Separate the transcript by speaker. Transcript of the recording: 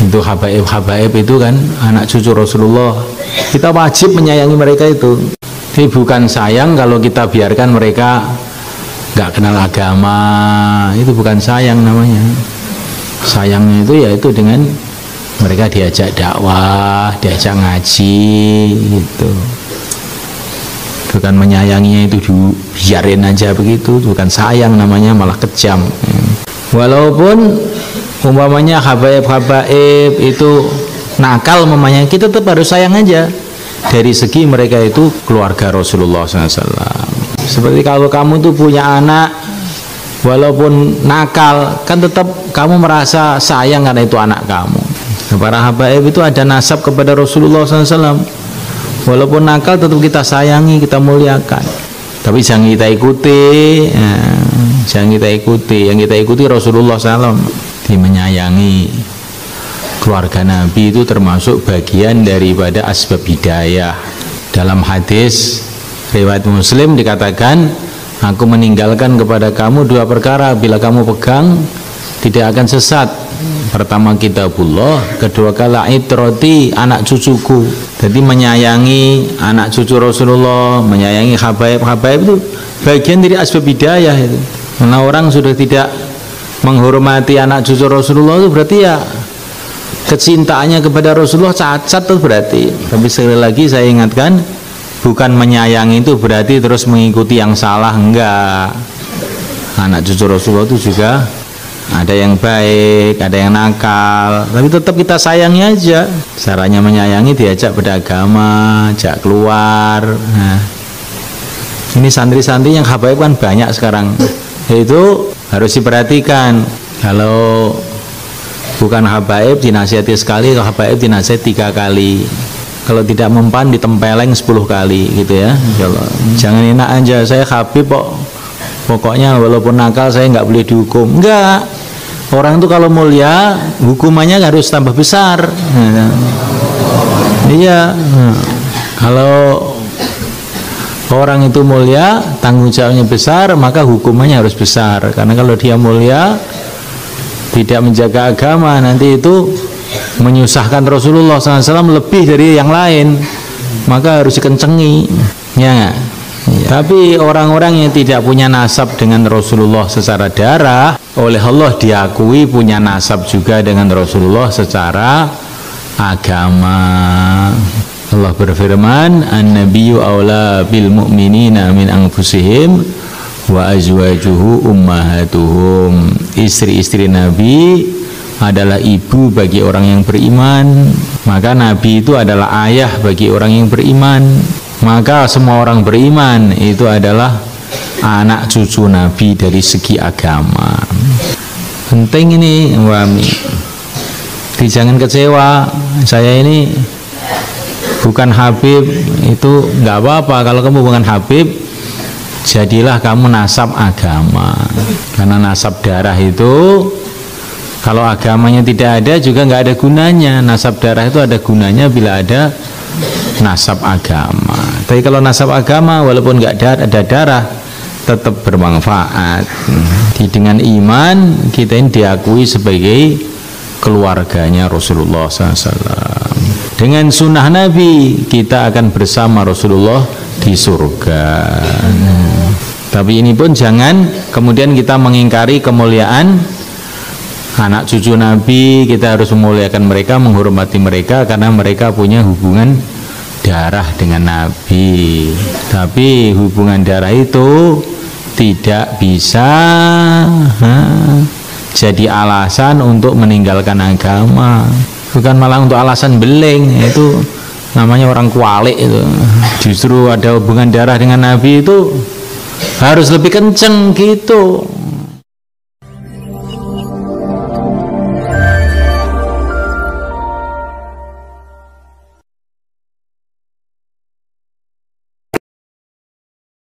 Speaker 1: Itu habaib itu kan anak cucu Rasulullah. Kita wajib menyayangi mereka itu. Tapi bukan sayang kalau kita biarkan mereka nggak kenal agama. Itu bukan sayang namanya. Sayangnya itu yaitu dengan mereka diajak dakwah, diajak ngaji gitu. Bukan menyayanginya itu biarin aja begitu, bukan sayang namanya, malah kejam. Walaupun umpamanya habaib itu nakal umpamanya, kita tetap harus sayang aja. Dari segi mereka itu keluarga Rasulullah SAW. Seperti kalau kamu tuh punya anak, walaupun nakal, kan tetap kamu merasa sayang karena itu anak kamu. Para habaib itu ada nasab kepada Rasulullah SAW. Walaupun nakal tetap kita sayangi, kita muliakan. Tapi jangan kita ikuti, jangan kita ikuti. Yang kita ikuti Rasulullah SAW. Menyayangi keluarga Nabi itu termasuk bagian daripada asbab hidayah. Dalam hadis riwayat Muslim dikatakan, aku meninggalkan kepada kamu dua perkara, bila kamu pegang tidak akan sesat. Pertama kitabullah, kedua kala itroti, anak cucuku. Jadi menyayangi anak cucu Rasulullah, menyayangi habaib itu bagian dari asbab hidayah itu. Karena orang sudah tidak menghormati anak cucu Rasulullah itu berarti ya kecintaannya kepada Rasulullah cacat tuh berarti. Tapi sekali lagi saya ingatkan, bukan menyayangi itu berarti terus mengikuti yang salah, enggak. Anak cucu Rasulullah itu juga ada yang baik, ada yang nakal, tapi tetap kita sayangi aja. Caranya menyayangi diajak beragama, ajak keluar. Nah, ini santri-santri yang habaib kan banyak sekarang. Itu harus diperhatikan. Kalau bukan habaib dinasihati sekali, kalau habaib dinasihati 3 kali. Kalau tidak mempan ditempeleng 10 kali gitu ya. Insyaallah. Jangan enak aja, saya habib kok. Pokoknya walaupun nakal saya nggak boleh dihukum. Enggak. Orang itu kalau mulia hukumannya harus tambah besar. Iya. Kalau orang itu mulia, tanggung jawabnya besar, maka hukumannya harus besar. Karena kalau dia mulia, tidak menjaga agama, nanti itu menyusahkan Rasulullah SAW lebih dari yang lain, maka harus dikencengi. Ya. Tapi orang-orang yang tidak punya nasab dengan Rasulullah secara darah, oleh Allah diakui punya nasab juga dengan Rasulullah secara agama. Allah berfirman, an-nabiyyu aula bil mu'minina min anfusihim wa azwajuhu ummahatuhum. Istri-istri Nabi adalah ibu bagi orang yang beriman, maka Nabi itu adalah ayah bagi orang yang beriman. Maka semua orang beriman itu adalah anak cucu Nabi dari segi agama. Penting ini, wami. Jangan kecewa. Saya ini bukan habib, itu nggak apa-apa. Kalau kamu bukan habib, jadilah kamu nasab agama. Karena nasab darah itu, kalau agamanya tidak ada juga nggak ada gunanya. Nasab darah itu ada gunanya bila ada nasab agama. Tapi kalau nasab agama walaupun nggak ada darah tetap bermanfaat. Dengan iman kita ini diakui sebagai keluarganya Rasulullah SAW. Dengan sunnah Nabi kita akan bersama Rasulullah di surga. Tapi ini pun jangan kemudian kita mengingkari kemuliaan anak cucu Nabi. Kita harus memuliakan mereka, menghormati mereka karena mereka punya hubungan darah dengan Nabi. Tapi hubungan darah itu tidak bisa jadi alasan untuk meninggalkan agama. Bukan malah untuk alasan beling, itu namanya orang kualik itu. Justru ada hubungan darah dengan Nabi itu harus lebih kenceng gitu.